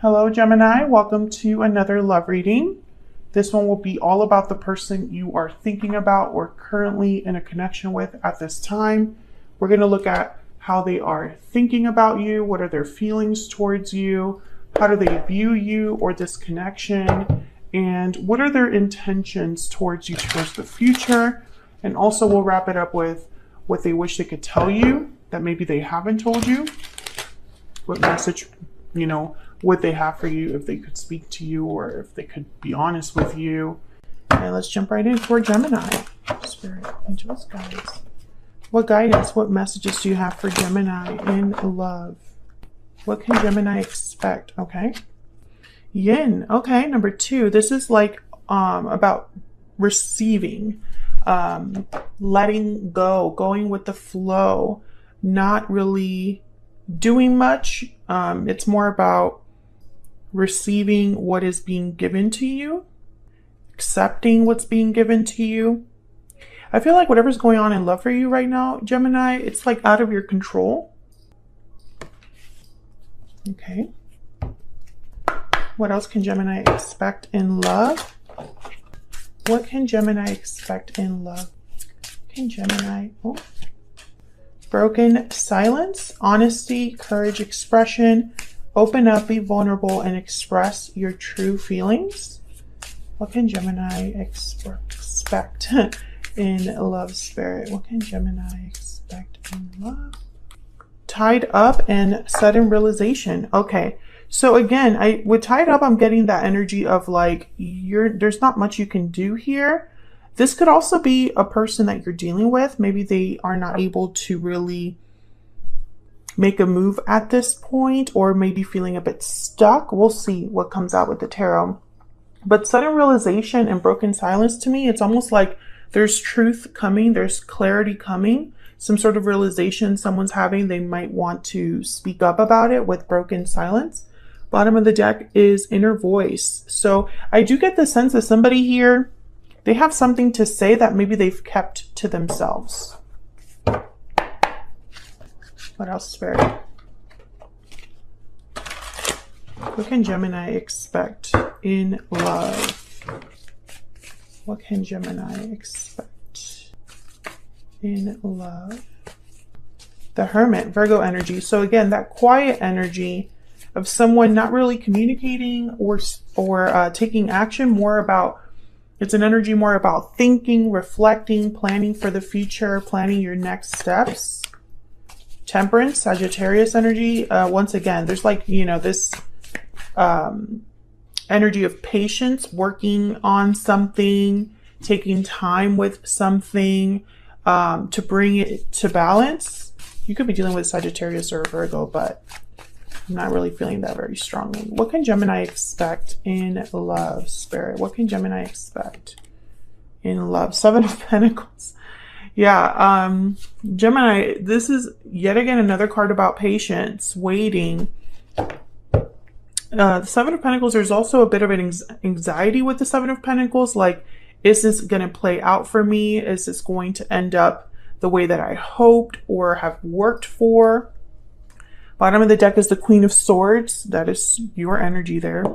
Hello, Gemini. Welcome to another love reading. This one will be all about the person you are thinking about or currently in a connection with at this time. We're going to look at how they are thinking about you. What are their feelings towards you? How do they view you or this connection? And what are their intentions towards you towards the future? And also we'll wrap it up with what they wish they could tell you that maybe they haven't told you. What message, would they have for you if they could speak to you or if they could be honest with you? And let's jump right in for Gemini. Spirit, angels, guides. What guidance, what messages do you have for Gemini in love? What can Gemini expect? Okay. Yin. Okay, number 2. This is like about receiving, letting go, going with the flow, not really doing much. It's more about receiving what is being given to you, accepting what's being given to you. I feel like whatever's going on in love for you right now, Gemini, it's like out of your control. Okay. What else can Gemini expect in love? What can Gemini expect in love? Can Gemini... Broken silence, honesty, courage, expression. Open up, be vulnerable, and express your true feelings. What can Gemini expect in love, spirit? What can Gemini expect in love? Tied up and sudden realization. Okay. So again, with tied up, I'm getting that energy of like, there's not much you can do here. This could also be a person that you're dealing with. Maybe they are not able to really make a move at this point, or maybe feeling a bit stuck. We'll see what comes out with the tarot. But sudden realization and broken silence, to me, it's almost like there's truth coming, there's clarity coming, some sort of realization someone's having. They might want to speak up about it with broken silence. Bottom of the deck is inner voice. So I do get the sense that somebody here, they have something to say that maybe they've kept to themselves. What else, Spirit? What can Gemini expect in love? What can Gemini expect in love? The Hermit, Virgo energy. So again, that quiet energy of someone not really communicating or taking action, it's an energy more about thinking, reflecting, planning for the future, planning your next steps. Temperance, Sagittarius energy. Once again, there's like, this energy of patience, working on something, taking time with something to bring it to balance. You could be dealing with Sagittarius or Virgo, but I'm not really feeling that very strongly. What can Gemini expect in love, Spirit? What can Gemini expect in love? 7 of Pentacles. Yeah, Gemini, this is yet again another card about patience, waiting. The 7 of Pentacles, there's also a bit of an anxiety with the 7 of Pentacles. Like, is this going to play out for me? Is this going to end up the way that I hoped or have worked for? Bottom of the deck is the Queen of Swords. That is your energy there.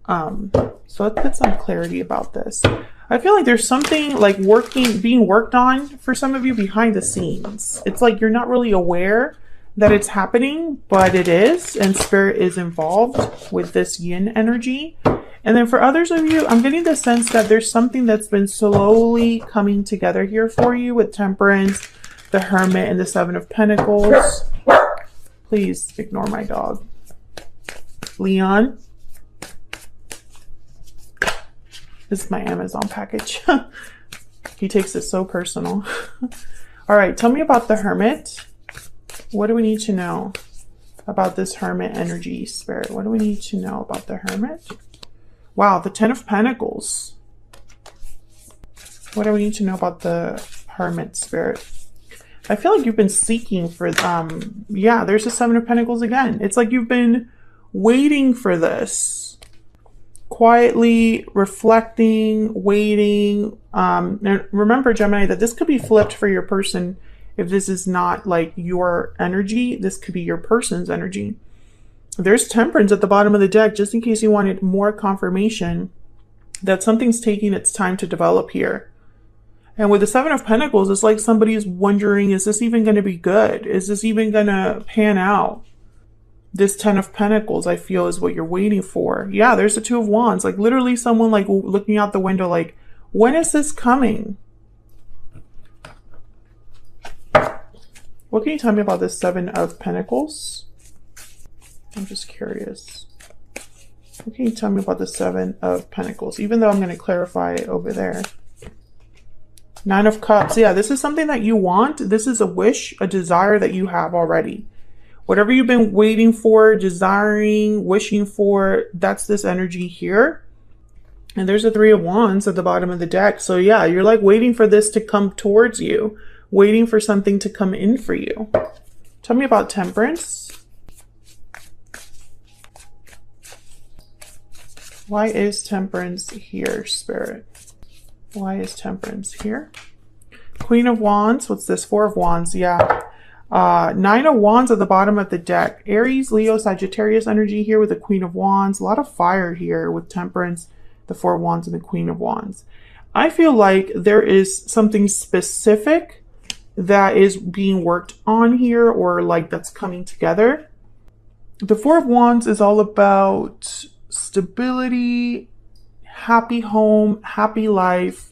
So let's get some clarity about this. I feel like there's something like being worked on for some of you behind the scenes. It's like you're not really aware that it's happening, but it is, and Spirit is involved with this Yin energy. And then for others of you, I'm getting the sense that there's something that's been slowly coming together here for you with Temperance, the Hermit, and the 7 of Pentacles. Please ignore my dog. Leon. This is my Amazon package. He takes it so personal. All right, tell me about the Hermit. What do we need to know about this Hermit energy, Spirit? What do we need to know about the Hermit? Wow, the 10 of Pentacles. What do we need to know about the Hermit, Spirit? I feel like you've been seeking for, yeah, there's the 7 of Pentacles again. It's like you've been waiting for this. Quietly reflecting, waiting. And remember, Gemini, that this could be flipped for your person. If this is not like your energy, this could be your person's energy. There's Temperance at the bottom of the deck, just in case you wanted more confirmation that something's taking its time to develop here. And with the Seven of Pentacles, it's like somebody's wondering, is this even going to be good? Is this even going to pan out? This Ten of Pentacles, I feel, is what you're waiting for. Yeah, there's the Two of Wands. Like literally someone like looking out the window like, when is this coming? What can you tell me about this Seven of Pentacles? I'm just curious. What can you tell me about the Seven of Pentacles? Even though I'm going to clarify it over there. Nine of Cups. Yeah, this is something that you want. This is a wish, a desire that you have already. Whatever you've been waiting for, desiring, wishing for, that's this energy here. And there's a Three of Wands at the bottom of the deck. So yeah, you're like waiting for this to come towards you. Waiting for something to come in for you. Tell me about Temperance. Why is Temperance here, Spirit? Why is Temperance here? Queen of Wands. What's this? Four of Wands. Yeah. Nine of Wands at the bottom of the deck. Aries, Leo, Sagittarius energy here with the Queen of Wands. A lot of fire here with Temperance, the Four of Wands, and the Queen of Wands. I feel like there is something specific that is being worked on here, or like that's coming together. The Four of Wands is all about stability, happy home, happy life,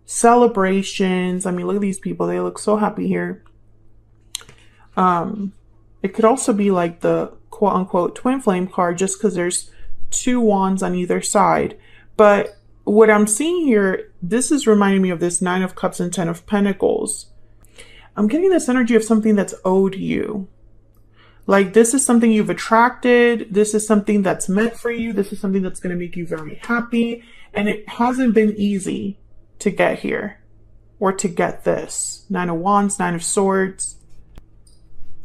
celebrations. I mean, look at these people. They look so happy here. It could also be like the quote unquote twin flame card, just because there's two wands on either side. But what I'm seeing here, this is reminding me of this Nine of Cups and Ten of Pentacles. I'm getting this energy of something that's owed you. Like this is something you've attracted. This is something that's meant for you. This is something that's going to make you very happy. And it hasn't been easy to get here or to get this. Nine of Wands, Nine of Swords.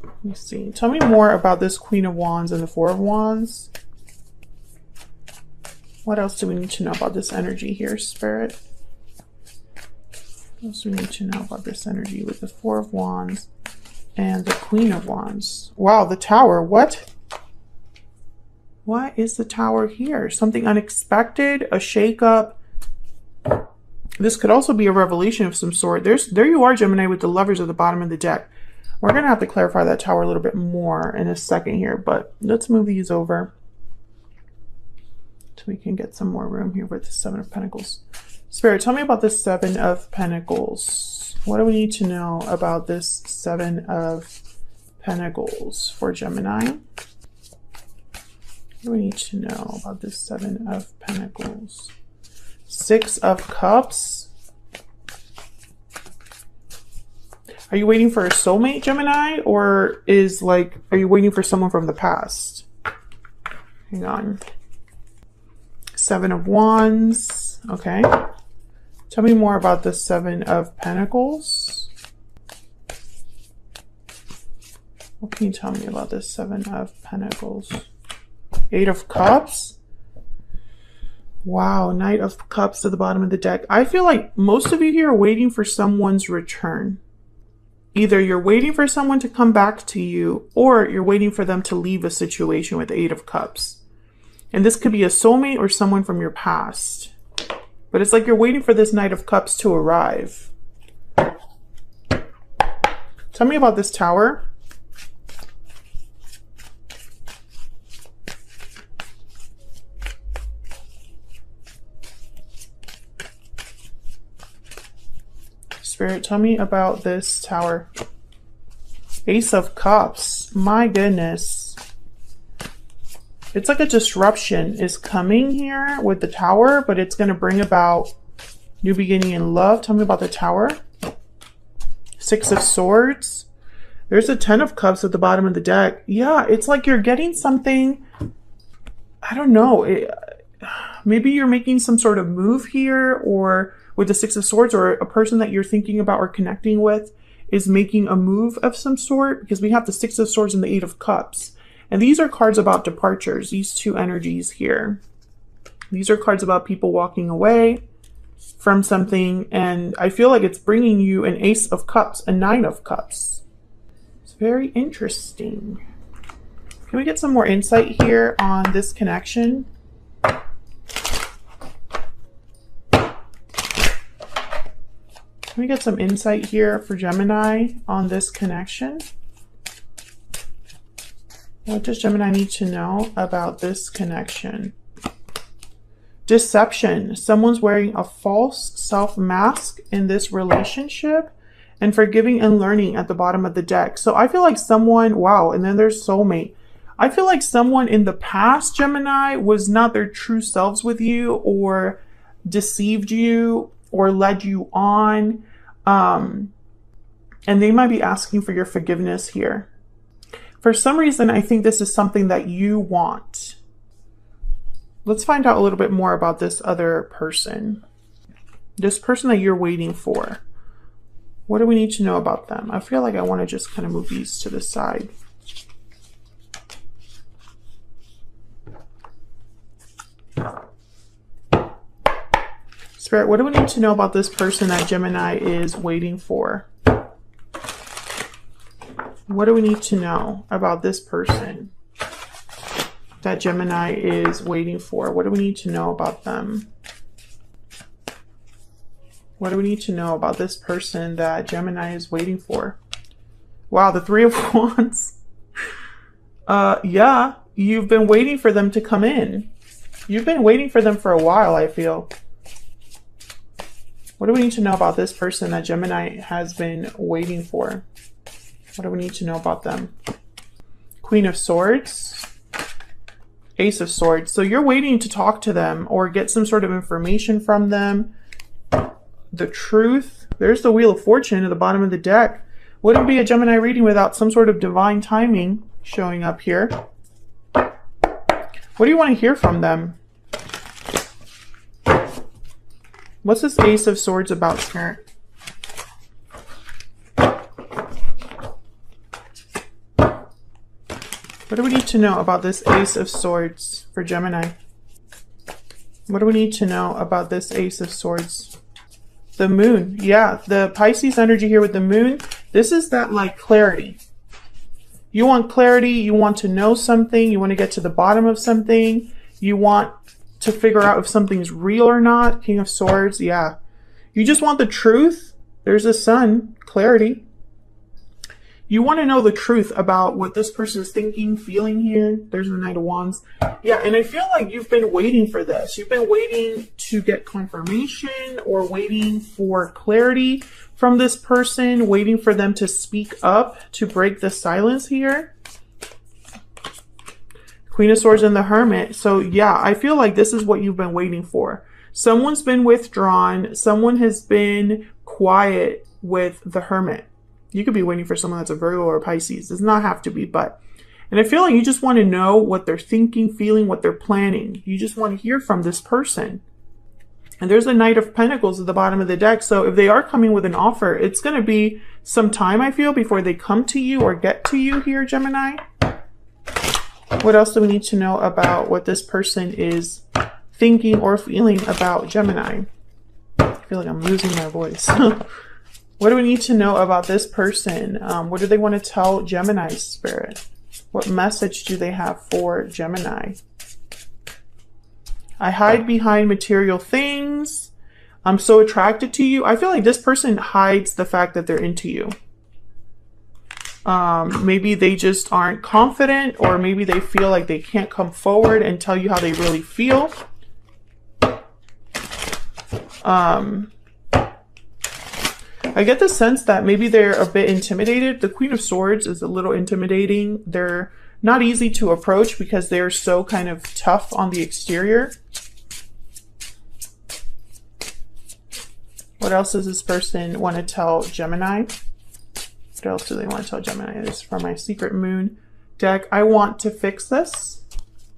Let me see. Tell me more about this Queen of Wands and the Four of Wands. What else do we need to know about this energy here, Spirit? What else do we need to know about this energy with the Four of Wands and the Queen of Wands? Wow, the Tower. What? What is the Tower here? Something unexpected, a shakeup. This could also be a revelation of some sort. There you are, Gemini, with the Lovers at the bottom of the deck. We're going to have to clarify that Tower a little bit more in a second here, but let's move these over so we can get some more room here with the Seven of Pentacles. Spirit, tell me about this Seven of Pentacles. What do we need to know about this Seven of Pentacles for Gemini? What do we need to know about this Seven of Pentacles? Six of Cups. Are you waiting for a soulmate, Gemini? Or are you waiting for someone from the past? Hang on. Seven of Wands. Okay. Tell me more about the Seven of Pentacles. What can you tell me about this Seven of Pentacles? Eight of Cups. Wow, Knight of Cups to the bottom of the deck. I feel like most of you here are waiting for someone's return. Either you're waiting for someone to come back to you, or you're waiting for them to leave a situation with the Eight of Cups. And this could be a soulmate or someone from your past. But it's like you're waiting for this Knight of Cups to arrive. Tell me about this Tower. Spirit, tell me about this Tower. Ace of Cups. My goodness. It's like a disruption is coming here with the Tower, but it's going to bring about new beginning in love. Tell me about the Tower. Six of Swords. There's a Ten of Cups at the bottom of the deck. Yeah, it's like you're getting something. I don't know. Maybe you're making some sort of move here, or with the Six of Swords, or a person that you're thinking about or connecting with is making a move of some sort, because we have the Six of Swords and the Eight of Cups. And these are cards about departures, these two energies here. These are cards about people walking away from something, and I feel like it's bringing you an Ace of Cups, a Nine of Cups. It's very interesting. Can we get some more insight here on this connection? Can we get some insight here for Gemini on this connection? What does Gemini need to know about this connection? Deception. Someone's wearing a false self-mask in this relationship. And forgiving and learning at the bottom of the deck. So I feel like someone, wow, and then there's soulmate. I feel like someone in the past, Gemini, was not their true selves with you, or deceived you, or led you on. And they might be asking for your forgiveness here. For some reason, I think this is something that you want. Let's find out a little bit more about this other person. This person that you're waiting for. What do we need to know about them? I feel like I want to just kind of move these to the side. Spirit, what do we need to know about this person that Gemini is waiting for? What do we need to know about this person that Gemini is waiting for? What do we need to know about them? What do we need to know about this person that Gemini is waiting for? Wow, the Three of Wands. Yeah, you've been waiting for them to come in. You've been waiting for them for a while, I feel. What do we need to know about this person that Gemini has been waiting for? What do we need to know about them? Queen of Swords. Ace of Swords. So you're waiting to talk to them or get some sort of information from them. The truth. There's the Wheel of Fortune at the bottom of the deck. Wouldn't be a Gemini reading without some sort of divine timing showing up here. What do you want to hear from them? What's this Ace of Swords about, Spirit? What do we need to know about this Ace of Swords for Gemini? What do we need to know about this Ace of Swords? The Moon. Yeah, the Pisces energy here with the Moon. This is that like clarity. You want clarity. You want to know something. You want to get to the bottom of something. You want to figure out if something's real or not. King of Swords. Yeah. You just want the truth. There's the Sun. Clarity. You want to know the truth about what this person is thinking, feeling here. There's the Knight of Wands. Yeah, and I feel like you've been waiting for this. You've been waiting to get confirmation or waiting for clarity from this person, waiting for them to speak up to break the silence here. Queen of Swords and the Hermit. So yeah, I feel like this is what you've been waiting for. Someone's been withdrawn. Someone has been quiet with the Hermit. You could be waiting for someone that's a Virgo or a Pisces. Does not have to be, but. And I feel like you just want to know what they're thinking, feeling, what they're planning. You just want to hear from this person. And there's a Knight of Pentacles at the bottom of the deck. So if they are coming with an offer, it's going to be some time, I feel, before they come to you or get to you here, Gemini. What else do we need to know about what this person is thinking or feeling about Gemini? I feel like I'm losing my voice. What do we need to know about this person? What do they want to tell Gemini's Spirit? What message do they have for Gemini? I hide behind material things. I'm so attracted to you. I feel like this person hides the fact that they're into you. Maybe they just aren't confident, or maybe they feel like they can't come forward and tell you how they really feel. I get the sense that maybe they're a bit intimidated. The Queen of Swords is a little intimidating. They're not easy to approach because they're so kind of tough on the exterior. What else does this person want to tell Gemini? What else do they want to tell Gemini? This is from my Secret Moon deck. I want to fix this.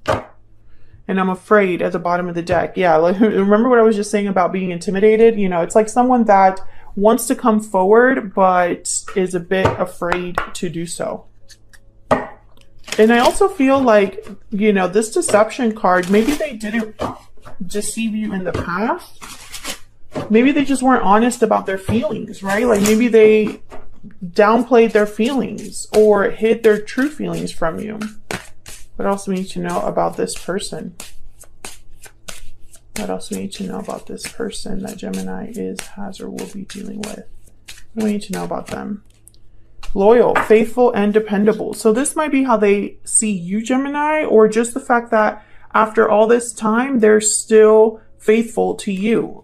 And I'm afraid at the bottom of the deck. Yeah, like, remember what I was just saying about being intimidated? You know, it's like someone that wants to come forward, but is a bit afraid to do so. And I also feel like, you know, this deception card, maybe they didn't deceive you in the past. Maybe they just weren't honest about their feelings, right? Like maybe they downplayed their feelings or hid their true feelings from you. What else do we need to know about this person? What else do we need to know about this person that Gemini has, or will be dealing with? What do we need to know about them? Loyal, faithful, and dependable. So this might be how they see you, Gemini, or just the fact that after all this time, they're still faithful to you.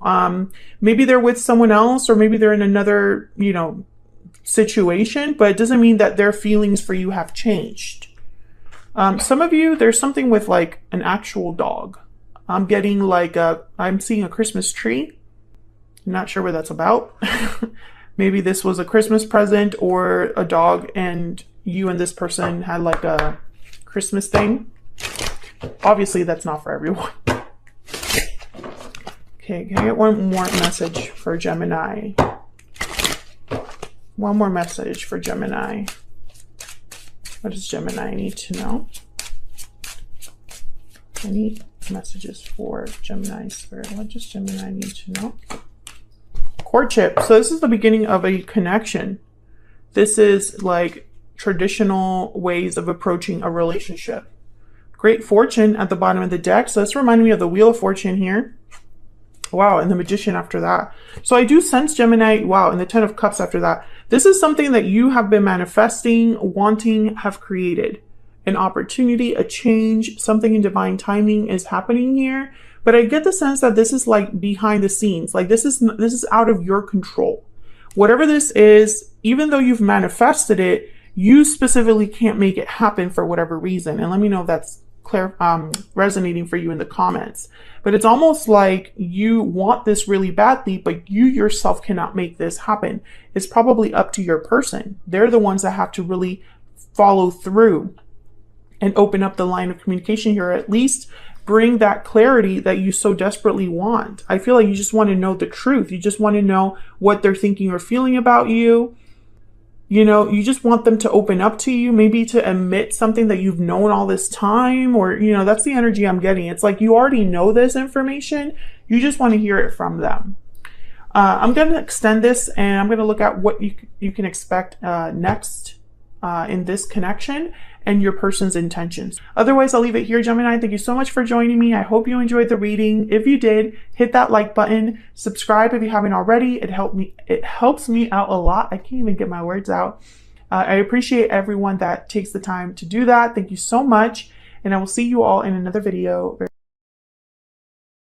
Maybe they're with someone else, or maybe they're in another, situation, but it doesn't mean that their feelings for you have changed. Some of you, there's something with like an actual dog. I'm getting like I'm seeing a Christmas tree. I'm not sure what that's about. Maybe this was a Christmas present or a dog, and you and this person had like a Christmas thing. Obviously, that's not for everyone. Okay, can I get one more message for Gemini? One more message for Gemini. What does Gemini need to know? I need messages for Gemini Spirit. What does Gemini need to know? Courtship. So this is the beginning of a connection. This is like traditional ways of approaching a relationship. Great fortune at the bottom of the deck. So this reminded me of the Wheel of Fortune here. Wow, and the Magician after that. So I do sense Gemini, wow, and the Ten of Cups after that. This is something that you have been manifesting, wanting, have created. An opportunity, a change, something in divine timing is happening here. But I get the sense that this is like behind the scenes. Like this is out of your control. Whatever this is, even though you've manifested it, you specifically can't make it happen for whatever reason. And let me know if that's resonating for you in the comments. But it's almost like you want this really badly, but you yourself cannot make this happen. It's probably up to your person. They're the ones that have to really follow through and open up the line of communication here, or at least bring that clarity that you so desperately want. I feel like you just want to know the truth. You just want to know what they're thinking or feeling about you. You just want them to open up to you, maybe to admit something that you've known all this time, or, that's the energy I'm getting. It's like you already know this information. You just want to hear it from them. I'm going to extend this, and I'm going to look at what you can expect next in this connection and your person's intentions. Otherwise, I'll leave it here, Gemini. Thank you so much for joining me. I hope you enjoyed the reading. If you did, hit that like button, subscribe if you haven't already. It helps me out a lot. I can't even get my words out. I appreciate everyone that takes the time to do that. Thank you so much. And I will see you all in another video.